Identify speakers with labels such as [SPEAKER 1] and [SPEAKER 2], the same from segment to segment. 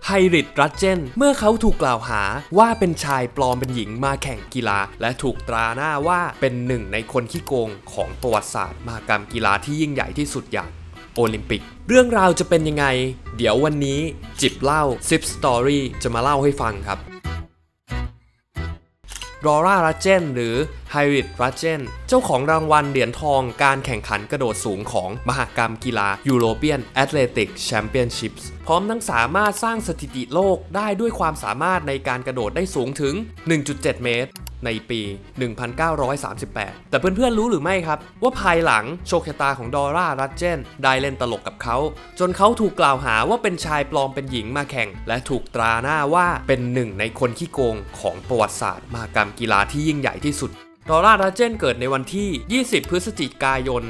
[SPEAKER 1] ไฮริด รัตเจนเมื่อเขาถูกกล่าวหาว่าเป็นชายปลอมเป็นหญิงมาแข่งกีฬาและถูกตราหน้าว่าเป็นหนึ่งในคนขี้โกงของประวัติศาสตร์มหกรรมกีฬาที่ยิ่งใหญ่ที่สุดอย่างโอลิมปิกเรื่องราวจะเป็นยังไงเดี๋ยววันนี้จิบเล่า10 Story จะมาเล่าให้ฟังครับลอร่า รัตเจนหรือไฮริด รัตเจนเจ้าของรางวัลเหรียญทองการแข่งขันกระโดดสูงของมหกรรมกีฬา European Athletics Championships พร้อมทั้งสามารถสร้างสถิติโลกได้ด้วยความสามารถในการกระโดดได้สูงถึง 1.7 เมตรในปี 1938 แต่เพื่อนๆรู้หรือไม่ครับว่าภายหลังโชคชะตาของลอร่า รัตเจนได้เล่นตลกกับเขาจนเขาถูกกล่าวหาว่าเป็นชายปลอมเป็นหญิงมาแข่งและถูกตราหน้าว่าเป็นหนึ่งในคนขี้โกงของประวัติศาสตร์มหกรรมกีฬาที่ยิ่งใหญ่ที่สุดลอร่า รัตเจนเกิดในวันที่ 20 พฤศจิกายน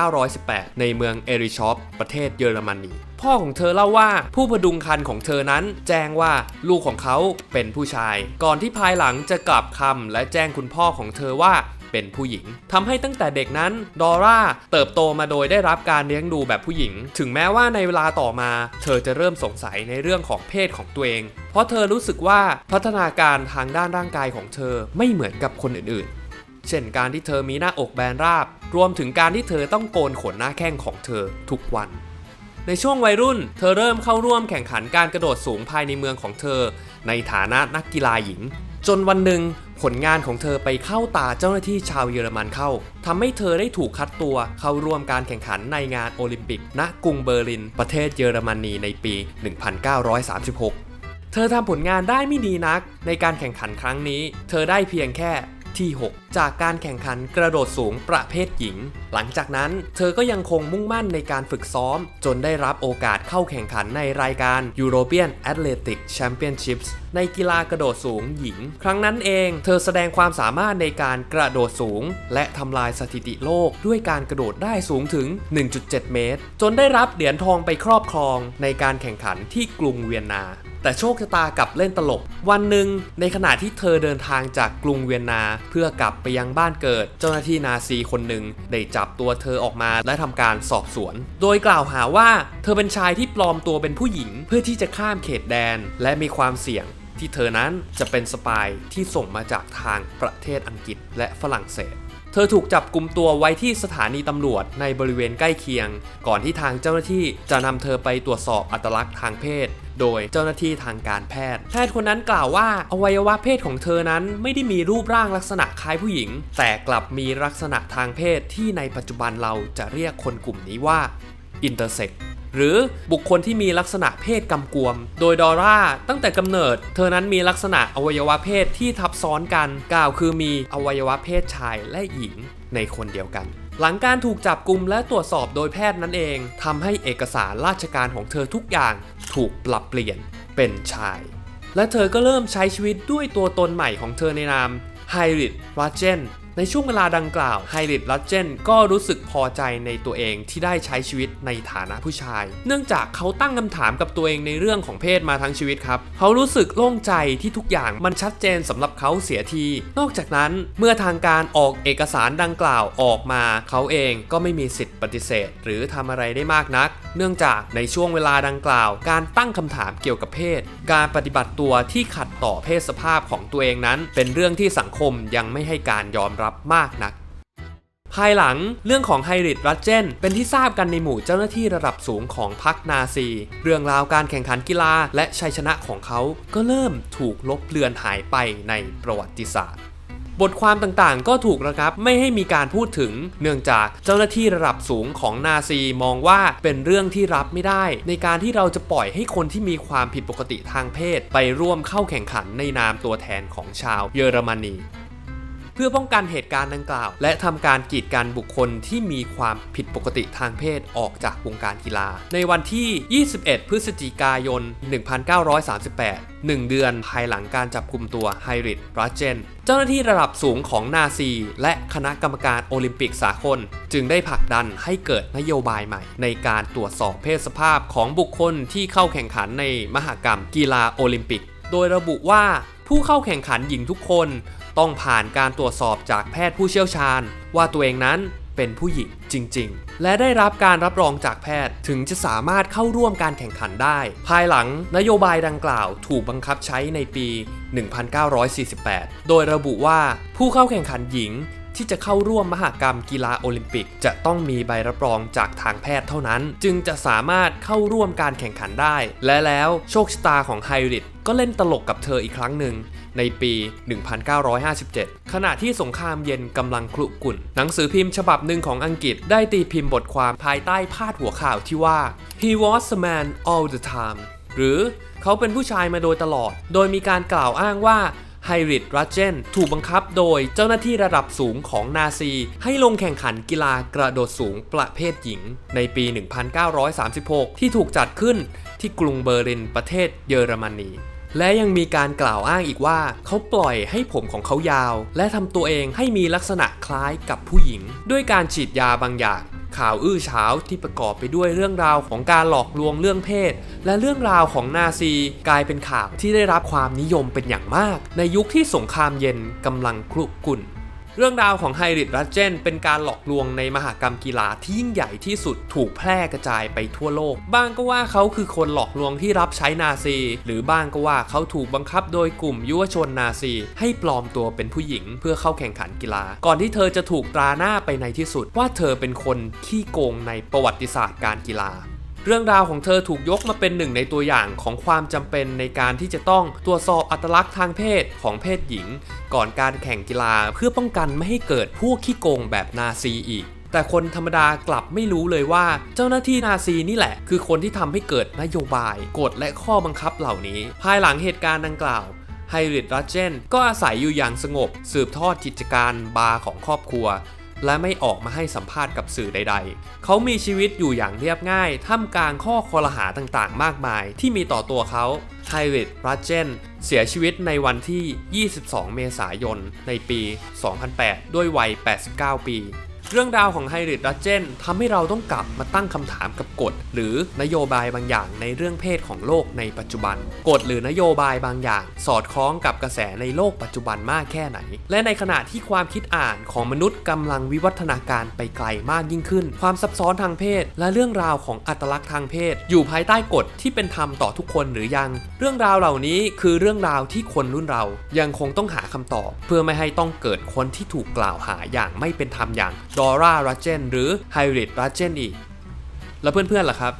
[SPEAKER 1] 1918 ในเมืองเอริชอฟประเทศเยอรมนีพ่อของเธอเล่าว่าผู้พดุงครรภ์ของเธอนั้นแจ้งว่าลูกของเขาเป็นผู้ชายก่อนที่ภายหลังจะกลับคำและแจ้งคุณพ่อของเธอว่าเป็นผู้หญิงทำให้ตั้งแต่เด็กนั้นดอร่าเติบโตมาโดยได้รับการเลี้ยงดูแบบผู้หญิงถึงแม้ว่าในเวลาต่อมาเธอจะเริ่มสงสัยในเรื่องของเพศของตัวเองเพราะเธอรู้สึกว่าพัฒนาการทางด้านร่างกายของเธอไม่เหมือนกับคนอื่นๆเช่นการที่เธอมีหน้าอกแบนราบรวมถึงการที่เธอต้องโกนขนหน้าแข้งของเธอทุกวันในช่วงวัยรุ่นเธอเริ่มเข้าร่วมแข่งขันการกระโดดสูงภายในเมืองของเธอในฐานะนักกีฬาหญิงจนวันหนึ่งผลงานของเธอไปเข้าตาเจ้าหน้าที่ชาวเยอรมันเข้าทำให้เธอได้ถูกคัดตัวเข้าร่วมการแข่งขันในงานโอลิมปิกณกรุงเบอร์ลินประเทศเยอรมนีในปี 1936 เธอทำผลงานได้ไม่ดีนักในการแข่งขันครั้งนี้เธอได้เพียงแค่ที่ 6 จากการแข่งขันกระโดดสูงประเภทหญิงหลังจากนั้นเธอก็ยังคงมุ่งมั่นในการฝึกซ้อมจนได้รับโอกาสเข้าแข่งขันในรายการ European Athletics Championships ในกีฬากระโดดสูงหญิงครั้งนั้นเองเธอแสดงความสามารถในการกระโดดสูงและทำลายสถิติโลกด้วยการกระโดดได้สูงถึง 1.7 เมตรจนได้รับเหรียญทองไปครอบครองในการแข่งขันที่กรุงเวียนนาแต่โชคชะตากลับเล่นตลกวันหนึ่งในขณะที่เธอเดินทางจากกรุงเวียนนาเพื่อกลับไปยังบ้านเกิดเจ้าหน้าที่นาซีคนหนึ่งได้จับตัวเธอออกมาและทำการสอบสวนโดยกล่าวหาว่าเธอเป็นชายที่ปลอมตัวเป็นผู้หญิงเพื่อที่จะข้ามเขตแดนและมีความเสี่ยงที่เธอนั้นจะเป็นสปายที่ส่งมาจากทางประเทศอังกฤษและฝรั่งเศสเธอถูกจับกุมตัวไว้ที่สถานีตำรวจในบริเวณใกล้เคียงก่อนที่ทางเจ้าหน้าที่จะนำเธอไปตรวจสอบอัตลักษณ์ทางเพศโดยเจ้าหน้าที่ทางการแพทย์คนนั้นกล่าวว่าอวัยวะเพศของเธอนั้นไม่ได้มีรูปร่างลักษณะคล้ายผู้หญิงแต่กลับมีลักษณะทางเพศที่ในปัจจุบันเราจะเรียกคนกลุ่มนี้ว่าอินเตอร์เซ็กหรือบุคคลที่มีลักษณะเพศกำกวมโดยดอร่าตั้งแต่กำเนิดเธอนั้นมีลักษณะอวัยวะเพศที่ทับซ้อนกันกล่าวคือมีอวัยวะเพศชายและหญิงในคนเดียวกันหลังการถูกจับกุมและตรวจสอบโดยแพทย์นั่นเองทำให้เอกสารราชการของเธอทุกอย่างถูกปรับเปลี่ยนเป็นชายและเธอก็เริ่มใช้ชีวิตด้วยตัวตนใหม่ของเธอในนามไฮริด รัตเจนในช่วงเวลาดังกล่าวไฮริด รัตเจนก็รู้สึกพอใจในตัวเองที่ได้ใช้ชีวิตในฐานะผู้ชายเนื่องจากเขาตั้งคำถามกับตัวเองในเรื่องของเพศมาทั้งชีวิตครับเขารู้สึกโล่งใจที่ทุกอย่างมันชัดเจนสำหรับเขาเสียทีนอกจากนั้นเมื่อทางการออกเอกสารดังกล่าวออกมาเขาเองก็ไม่มีสิทธิ์ปฏิเสธหรือทำอะไรได้มากนักเนื่องจากในช่วงเวลาดังกล่าวการตั้งคำถามเกี่ยวกับเพศการปฏิบัติตัวที่ขัดต่อเพศสภาพของตัวเองนั้นเป็นเรื่องที่สังคมยังไม่ให้การยอมรับมากนักภายหลังเรื่องของไฮริด รัตเจนเป็นที่ทราบกันในหมู่เจ้าหน้าที่ระดับสูงของพรรคนาซีเรื่องราวการแข่งขันกีฬาและชัยชนะของเขาก็เริ่มถูกลบเลือนหายไปในประวัติศาสตร์บทความต่างๆก็ถูกระงับไม่ให้มีการพูดถึงเนื่องจากเจ้าหน้าที่ระดับสูงของนาซีมองว่าเป็นเรื่องที่รับไม่ได้ในการที่เราจะปล่อยให้คนที่มีความผิดปกติทางเพศไปร่วมเข้าแข่งขันในนามตัวแทนของชาวเยอรมนีเพื่อป้องกันเหตุการณ์ดังกล่าวและทำการกีดกันบุคคลที่มีความผิดปกติทางเพศออกจากวงการกีฬาในวันที่ 21 พฤศจิกายน 1938 1 เดือนภายหลังการจับกุมตัวไฮริด รัตเจนเจ้าหน้าที่ระดับสูงของนาซีและคณะกรรมการโอลิมปิกสากลจึงได้ผลักดันให้เกิดนโยบายใหม่ในการตรวจสอบเพศสภาพของบุคคลที่เข้าแข่งขันในมหกรรมกีฬาโอลิมปิกโดยระบุว่าผู้เข้าแข่งขันหญิงทุกคนต้องผ่านการตรวจสอบจากแพทย์ผู้เชี่ยวชาญว่าตัวเองนั้นเป็นผู้หญิงจริงๆ และได้รับการรับรองจากแพทย์ถึงจะสามารถเข้าร่วมการแข่งขันได้ภายหลังนโยบายดังกล่าวถูกบังคับใช้ในปี 1948 โดยระบุว่าผู้เข้าแข่งขันหญิงที่จะเข้าร่วมมหกรรมกีฬาโอลิมปิกจะต้องมีใบรับรองจากทางแพทย์เท่านั้นจึงจะสามารถเข้าร่วมการแข่งขันได้และแล้วโชคชะตาของไฮริดก็เล่นตลกกับเธออีกครั้งหนึ่งในปี 1957 ขณะที่สงครามเย็นกำลังครุกรุ่นหนังสือพิมพ์ฉบับหนึ่งของอังกฤษได้ตีพิมพ์บทความภายใต้พาดหัวข่าวที่ว่า He was a man all the time หรือเขาเป็นผู้ชายมาโดยตลอดโดยมีการกล่าวอ้างว่าไฮริด รัดเจนถูกบังคับโดยเจ้าหน้าที่ระดับสูงของนาซีให้ลงแข่งขันกีฬากระโดดสูงประเภทหญิงในปี 1936 ที่ถูกจัดขึ้นที่กรุงเบอร์ลินประเทศเยอรมนีและยังมีการกล่าวอ้างอีกว่าเขาปล่อยให้ผมของเขายาวและทำตัวเองให้มีลักษณะคล้ายกับผู้หญิงด้วยการฉีดยาบางอย่างข่าวอื้อฉาวที่ประกอบไปด้วยเรื่องราวของการหลอกลวงเรื่องเพศและเรื่องราวของนาซีกลายเป็นข่าวที่ได้รับความนิยมเป็นอย่างมากในยุคที่สงครามเย็นกำลังครุกรุ่นเรื่องราวของไฮริด รัดเจนเป็นการหลอกลวงในมหกรรมกีฬาที่ยิ่งใหญ่ที่สุดถูกแพร่กระจายไปทั่วโลกบ้างก็ว่าเขาคือคนหลอกลวงที่รับใช้นาซีหรือบ้างก็ว่าเขาถูกบังคับโดยกลุ่มยุวชนนาซีให้ปลอมตัวเป็นผู้หญิงเพื่อเข้าแข่งขันกีฬาก่อนที่เธอจะถูกตราหน้าไปในที่สุดว่าเธอเป็นคนขี้โกงในประวัติศาสตร์การกีฬาเรื่องราวของเธอถูกยกมาเป็นหนึ่งในตัวอย่างของความจำเป็นในการที่จะต้องตรวจสอบอัตลักษณ์ทางเพศของเพศหญิงก่อนการแข่งกีฬาเพื่อป้องกันไม่ให้เกิดพวกขี้โกงแบบนาซีอีกแต่คนธรรมดากลับไม่รู้เลยว่าเจ้าหน้าที่นาซีนี่แหละคือคนที่ทำให้เกิดนโยบายกฎและข้อบังคับเหล่านี้ภายหลังเหตุการณ์ดังกล่าวไฮริด รัดเจนก็อาศัยอยู่อย่างสงบสืบทอดกิจการบาร์ของครอบครัวและไม่ออกมาให้สัมภาษณ์กับสื่อใดๆเขามีชีวิตอยู่อย่างเรียบง่ายท่ามกลางข้อคอรหาต่างๆมากมายที่มีต่อตัวเขาไฮริด รัดเจนเสียชีวิตในวันที่ 22 เมษายน ในปี 2008 ด้วยวัย 89 ปีเรื่องราวของไฮริด รัดเจนทำให้เราต้องกลับมาตั้งคำถามกับกฎหรือนโยบายบางอย่างในเรื่องเพศของโลกในปัจจุบันกฎหรือนโยบายบางอย่างสอดคล้องกับกระแสในโลกปัจจุบันมากแค่ไหนและในขณะที่ความคิดอ่านของมนุษย์กำลังวิวัฒนาการไปไกลมากยิ่งขึ้นความซับซ้อนทางเพศและเรื่องราวของอัตลักษณ์ทางเพศอยู่ภายใต้กฎที่เป็นธรรมต่อทุกคนหรือยังเรื่องราวเหล่านี้คือเรื่องราวที่คนรุ่นเรายังคงต้องหาคำตอบเพื่อไม่ให้ต้องเกิดคนที่ถูกกล่าวหาอย่างไม่เป็นธรรมอย่างดอร่า รัดเจนหรือไฮริด รัดเจนอีกแล้วเพื่อนๆล่ะครับ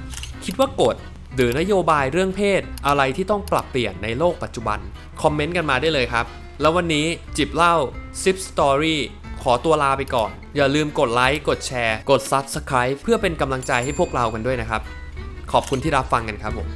[SPEAKER 1] คิดว่ากฎหรือนโยบายเรื่องเพศอะไรที่ต้องปรับเปลี่ยนในโลกปัจจุบันคอมเมนต์กันมาได้เลยครับแล้ววันนี้จิบเล่า10 Story ขอตัวลาไปก่อนอย่าลืมกดไลค์กดแชร์กด Subscribe เพื่อเป็นกำลังใจให้พวกเรากันด้วยนะครับขอบคุณที่รับฟังกันครับผม